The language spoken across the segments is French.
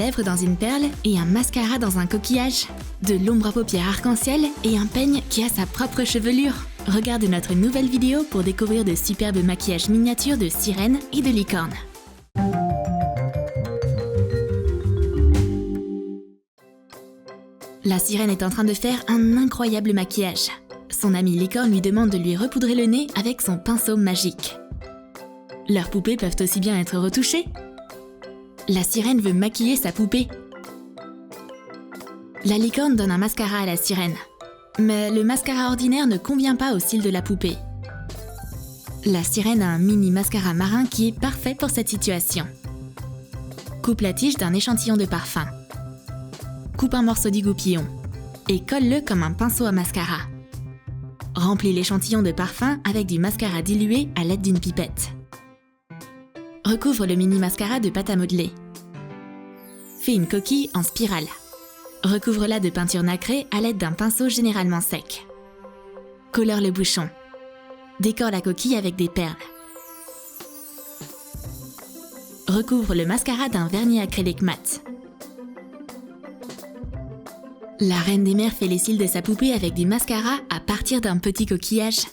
lèvres dans une perle et un mascara dans un coquillage, de l'ombre à paupières arc-en-ciel et un peigne qui a sa propre chevelure. Regarde notre nouvelle vidéo pour découvrir de superbes maquillages miniatures de sirènes et de licornes. La sirène est en train de faire un incroyable maquillage. Son amie licorne lui demande de lui repoudrer le nez avec son pinceau magique. Leurs poupées peuvent aussi bien être retouchées. La sirène veut maquiller sa poupée. La licorne donne un mascara à la sirène. Mais le mascara ordinaire ne convient pas au cils de la poupée. La sirène a un mini mascara marin qui est parfait pour cette situation. Coupe la tige d'un échantillon de parfum. Coupe un morceau d'égoupillon et colle-le comme un pinceau à mascara. Remplis l'échantillon de parfum avec du mascara dilué à l'aide d'une pipette. Recouvre le mini mascara de pâte à modeler. Fais une coquille en spirale. Recouvre-la de peinture nacrée à l'aide d'un pinceau généralement sec. Colore le bouchon. Décore la coquille avec des perles. Recouvre le mascara d'un vernis acrylique mat. La Reine des Mers fait les cils de sa poupée avec du mascara à partir d'un petit coquillage.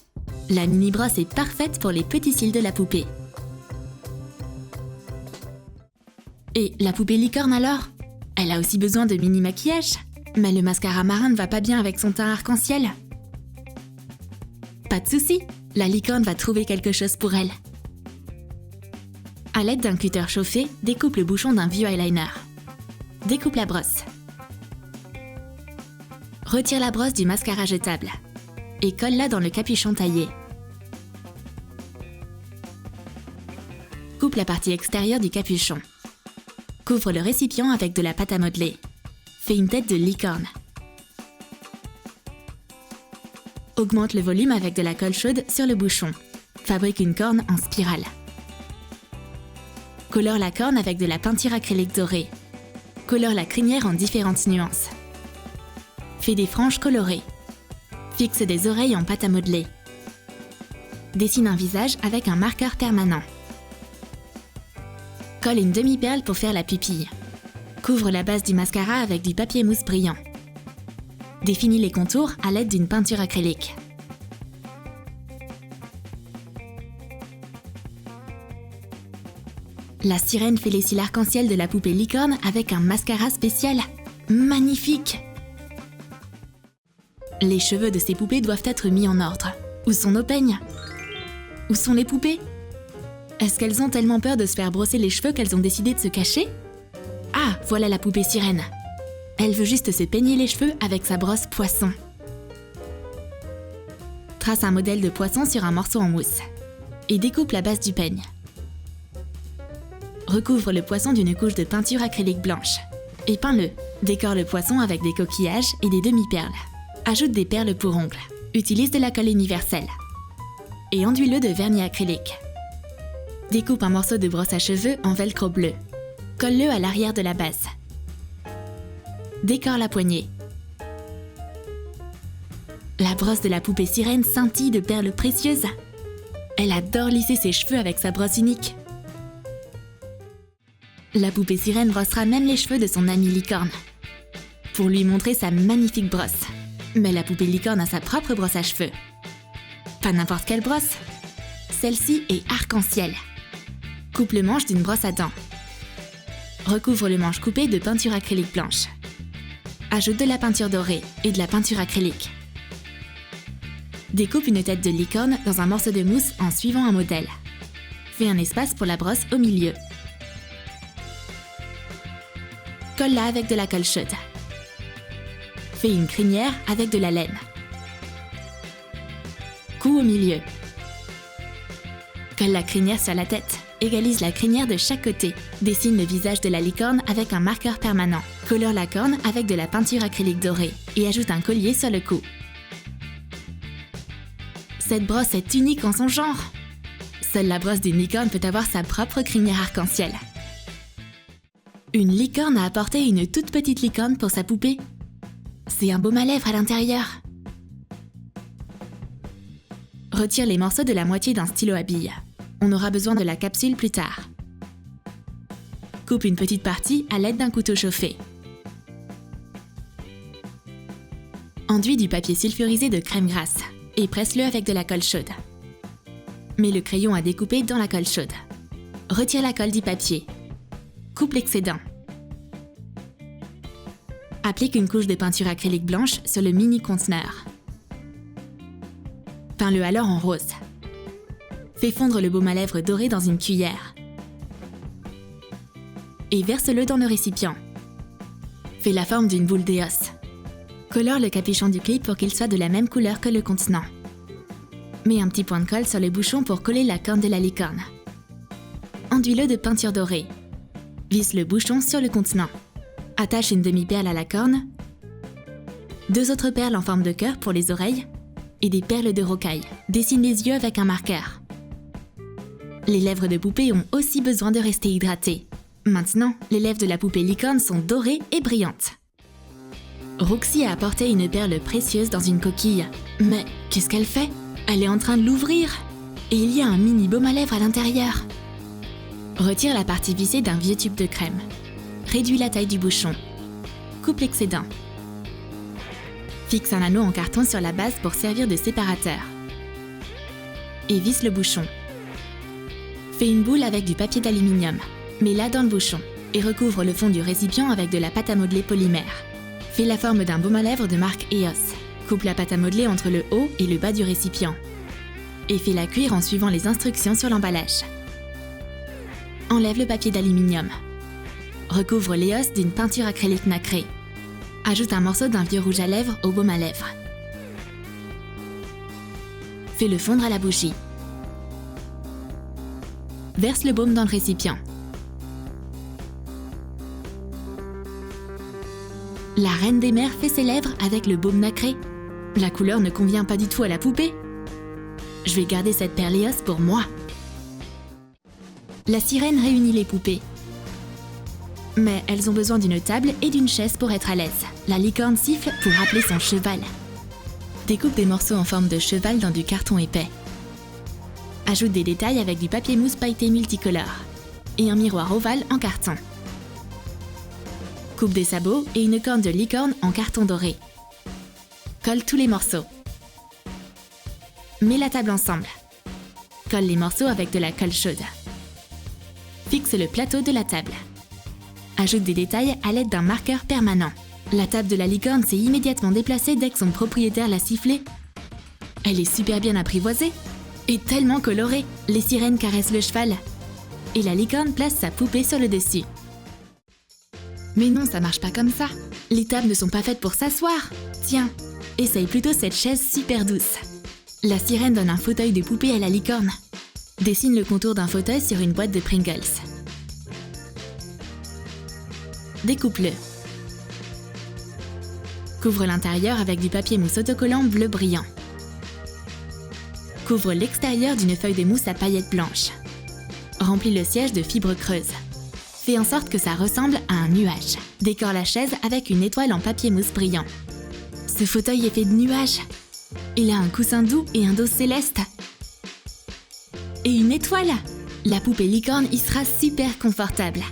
La mini brosse est parfaite pour les petits cils de la poupée. Et la poupée licorne alors? Elle a aussi besoin de mini maquillage, mais le mascara marin ne va pas bien avec son teint arc-en-ciel. Pas de souci, la licorne va trouver quelque chose pour elle. À l'aide d'un cutter chauffé, découpe le bouchon d'un vieux eyeliner. Découpe la brosse. Retire la brosse du mascara jetable et colle-la dans le capuchon taillé. Coupe la partie extérieure du capuchon. Couvre le récipient avec de la pâte à modeler. Fais une tête de licorne. Augmente le volume avec de la colle chaude sur le bouchon. Fabrique une corne en spirale. Colore la corne avec de la peinture acrylique dorée. Colore la crinière en différentes nuances. Fais des franges colorées. Fixe des oreilles en pâte à modeler. Dessine un visage avec un marqueur permanent. Colle une demi-perle pour faire la pupille. Couvre la base du mascara avec du papier mousse brillant. Définis les contours à l'aide d'une peinture acrylique. La sirène fait les cils arc-en-ciel de la poupée licorne avec un mascara spécial. Magnifique! Les cheveux de ces poupées doivent être mis en ordre. Où sont nos peignes? Où sont les poupées? Est-ce qu'elles ont tellement peur de se faire brosser les cheveux qu'elles ont décidé de se cacher? Ah, voilà la poupée sirène. Elle veut juste se peigner les cheveux avec sa brosse poisson. Trace un modèle de poisson sur un morceau en mousse et découpe la base du peigne. Recouvre le poisson d'une couche de peinture acrylique blanche et peins-le. Décore le poisson avec des coquillages et des demi-perles. Ajoute des perles pour ongles. Utilise de la colle universelle et enduis-le de vernis acrylique. Découpe un morceau de brosse à cheveux en velcro bleu. Colle-le à l'arrière de la base. Décore la poignée. La brosse de la poupée sirène scintille de perles précieuses. Elle adore lisser ses cheveux avec sa brosse unique. La poupée sirène brossera même les cheveux de son amie licorne pour lui montrer sa magnifique brosse. Mais la poupée licorne a sa propre brosse à cheveux. Pas n'importe quelle brosse. Celle-ci est arc-en-ciel. Coupe le manche d'une brosse à dents. Recouvre le manche coupé de peinture acrylique blanche. Ajoute de la peinture dorée et de la peinture acrylique. Découpe une tête de licorne dans un morceau de mousse en suivant un modèle. Fais un espace pour la brosse au milieu. Colle-la avec de la colle chaude. Fais une crinière avec de la laine. Cou au milieu. Colle la crinière sur la tête. Égalise la crinière de chaque côté. Dessine le visage de la licorne avec un marqueur permanent. Colore la corne avec de la peinture acrylique dorée et ajoute un collier sur le cou. Cette brosse est unique en son genre. Seule la brosse d'une licorne peut avoir sa propre crinière arc-en-ciel. Une licorne a apporté une toute petite licorne pour sa poupée. C'est un baume à lèvres à l'intérieur. Retire les morceaux de la moitié d'un stylo à billes. On aura besoin de la capsule plus tard. Coupe une petite partie à l'aide d'un couteau chauffé. Enduis du papier sulfurisé de crème grasse et presse-le avec de la colle chaude. Mets le crayon à découper dans la colle chaude. Retire la colle du papier. Coupe l'excédent. Applique une couche de peinture acrylique blanche sur le mini conteneur. Peins-le alors en rose. Fais fondre le baume à lèvres doré dans une cuillère. Et verse-le dans le récipient. Fais la forme d'une boule d'Eos. Colore le capuchon du clip pour qu'il soit de la même couleur que le contenant. Mets un petit point de colle sur le bouchon pour coller la corne de la licorne. Enduis-le de peinture dorée. Visse le bouchon sur le contenant. Attache une demi-perle à la corne, 2 autres perles en forme de cœur pour les oreilles et des perles de rocaille. Dessine les yeux avec un marqueur. Les lèvres de poupée ont aussi besoin de rester hydratées. Maintenant, les lèvres de la poupée licorne sont dorées et brillantes. Roxy a apporté une perle précieuse dans une coquille. Mais qu'est-ce qu'elle fait? Elle est en train de l'ouvrir. Et il y a un mini baume à lèvres à l'intérieur. Retire la partie vissée d'un vieux tube de crème. Réduis la taille du bouchon. Coupe l'excédent. Fixe un anneau en carton sur la base pour servir de séparateur. Et visse le bouchon. Fais une boule avec du papier d'aluminium. Mets-la dans le bouchon et recouvre le fond du récipient avec de la pâte à modeler polymère. Fais la forme d'un baume à lèvres de marque Eos. Coupe la pâte à modeler entre le haut et le bas du récipient. Et fais-la cuire en suivant les instructions sur l'emballage. Enlève le papier d'aluminium. Recouvre l'Eos d'une peinture acrylique nacrée. Ajoute un morceau d'un vieux rouge à lèvres au baume à lèvres. Fais-le fondre à la bougie. Verse le baume dans le récipient. La reine des mers fait ses lèvres avec le baume nacré. La couleur ne convient pas du tout à la poupée. Je vais garder cette perle Eos pour moi. La sirène réunit les poupées. Mais elles ont besoin d'une table et d'une chaise pour être à l'aise. La licorne siffle pour rappeler son cheval. Découpe des morceaux en forme de cheval dans du carton épais. Ajoute des détails avec du papier mousse pailleté multicolore et un miroir ovale en carton. Coupe des sabots et une corne de licorne en carton doré. Colle tous les morceaux. Mets la table ensemble. Colle les morceaux avec de la colle chaude. Fixe le plateau de la table. Ajoute des détails à l'aide d'un marqueur permanent. La table de la licorne s'est immédiatement déplacée dès que son propriétaire l'a sifflée. Elle est super bien apprivoisée et tellement colorée. Les sirènes caressent le cheval et la licorne place sa poupée sur le dessus. Mais non, ça marche pas comme ça. Les tables ne sont pas faites pour s'asseoir. Tiens, essaye plutôt cette chaise super douce. La sirène donne un fauteuil de poupée à la licorne. Dessine le contour d'un fauteuil sur une boîte de Pringles. Découpe-le. Couvre l'intérieur avec du papier mousse autocollant bleu brillant. Couvre l'extérieur d'une feuille de mousse à paillettes blanches. Remplis le siège de fibres creuses. Fais en sorte que ça ressemble à un nuage. Décore la chaise avec une étoile en papier mousse brillant. Ce fauteuil est fait de nuages. Il a un coussin doux et un dos céleste. Et une étoile! La poupée licorne y sera super confortable.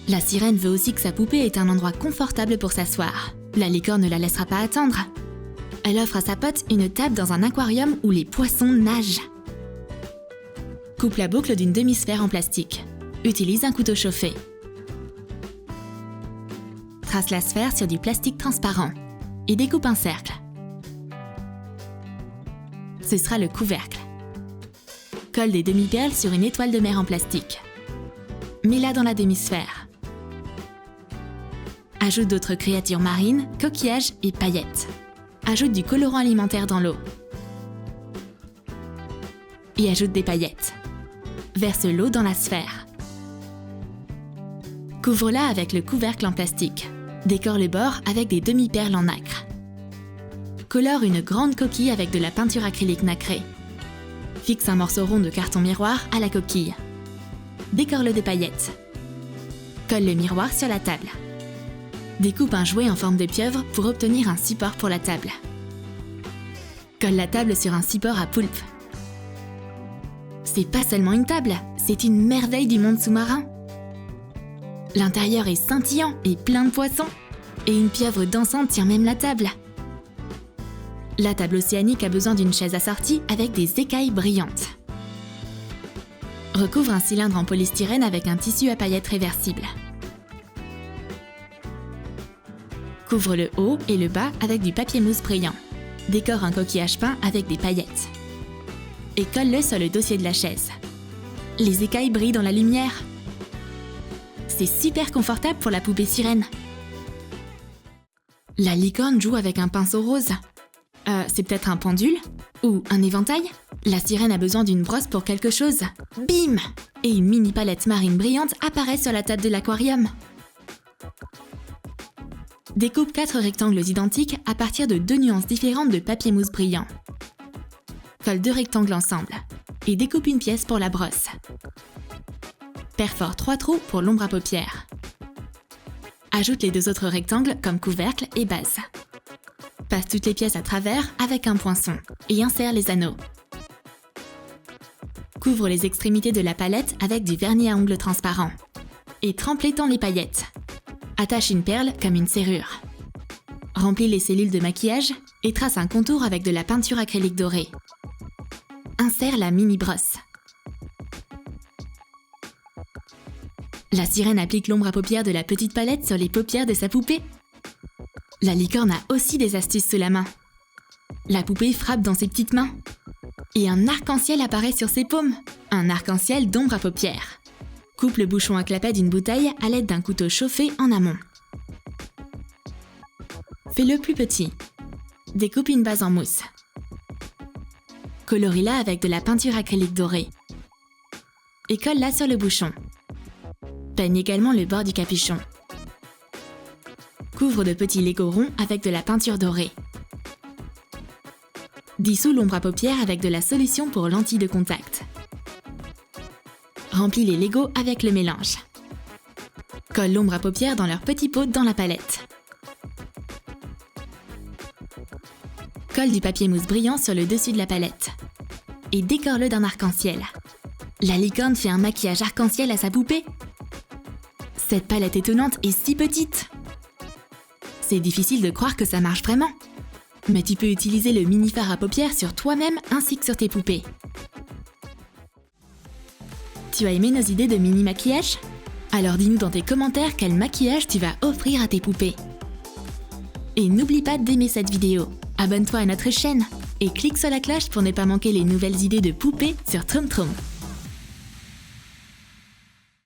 La sirène veut aussi que sa poupée ait un endroit confortable pour s'asseoir. La licorne ne la laissera pas attendre. Elle offre à sa pote une table dans un aquarium où les poissons nagent. Coupe la boucle d'une demi-sphère en plastique. Utilise un couteau chauffé. Trace la sphère sur du plastique transparent et découpe un cercle. Ce sera le couvercle. Colle des demi-perles sur une étoile de mer en plastique. Mets-la dans la demi-sphère. Ajoute d'autres créatures marines, coquillages et paillettes. Ajoute du colorant alimentaire dans l'eau. Et ajoute des paillettes. Verse l'eau dans la sphère. Couvre-la avec le couvercle en plastique. Décore les bords avec des demi-perles en nacre. Colore une grande coquille avec de la peinture acrylique nacrée. Fixe un morceau rond de carton miroir à la coquille. Décore-le de paillettes. Colle le miroir sur la table. Découpe un jouet en forme de pieuvre pour obtenir un support pour la table. Colle la table sur un support à poulpe. C'est pas seulement une table, c'est une merveille du monde sous-marin. L'intérieur est scintillant et plein de poissons. Et une pieuvre dansante tient même la table. La table océanique a besoin d'une chaise assortie avec des écailles brillantes. Recouvre un cylindre en polystyrène avec un tissu à paillettes réversible. Couvre le haut et le bas avec du papier mousse brillant. Décore un coquillage peint avec des paillettes. Et colle-le sur le dossier de la chaise. Les écailles brillent dans la lumière. C'est super confortable pour la poupée sirène. La licorne joue avec un pinceau rose. C'est peut-être un pendule? Ou un éventail? La sirène a besoin d'une brosse pour quelque chose. Bim! Et une mini palette marine brillante apparaît sur la table de l'aquarium. Découpe 4 rectangles identiques à partir de 2 nuances différentes de papier mousse brillant. Colle 2 rectangles ensemble et découpe une pièce pour la brosse. Perfore 3 trous pour l'ombre à paupières. Ajoute les 2 autres rectangles comme couvercle et base. Passe toutes les pièces à travers avec un poinçon et insère les anneaux. Couvre les extrémités de la palette avec du vernis à ongles transparent et trempe l'étang les paillettes. Attache une perle comme une serrure. Remplis les cellules de maquillage et trace un contour avec de la peinture acrylique dorée. Insère la mini brosse. La sirène applique l'ombre à paupières de la petite palette sur les paupières de sa poupée. La licorne a aussi des astuces sous la main. La poupée frappe dans ses petites mains. Et un arc-en-ciel apparaît sur ses paumes. Un arc-en-ciel d'ombre à paupières. Coupe le bouchon à clapet d'une bouteille à l'aide d'un couteau chauffé en amont. Fais-le plus petit. Découpe une base en mousse. Colorie-la avec de la peinture acrylique dorée. Et colle-la sur le bouchon. Peigne également le bord du capuchon. Couvre de petits Legos ronds avec de la peinture dorée. Dissous l'ombre à paupières avec de la solution pour lentilles de contact. Remplis les Legos avec le mélange. Colle l'ombre à paupières dans leur petit pot dans la palette. Colle du papier mousse brillant sur le dessus de la palette. Et décore-le d'un arc-en-ciel. La licorne fait un maquillage arc-en-ciel à sa poupée. Cette palette étonnante est si petite. C'est difficile de croire que ça marche vraiment. Mais tu peux utiliser le mini fard à paupières sur toi-même ainsi que sur tes poupées. Tu as aimé nos idées de mini maquillage? Alors dis-nous dans tes commentaires quel maquillage tu vas offrir à tes poupées. Et n'oublie pas d'aimer cette vidéo, abonne-toi à notre chaîne et clique sur la cloche pour ne pas manquer les nouvelles idées de poupées sur Troom Troom.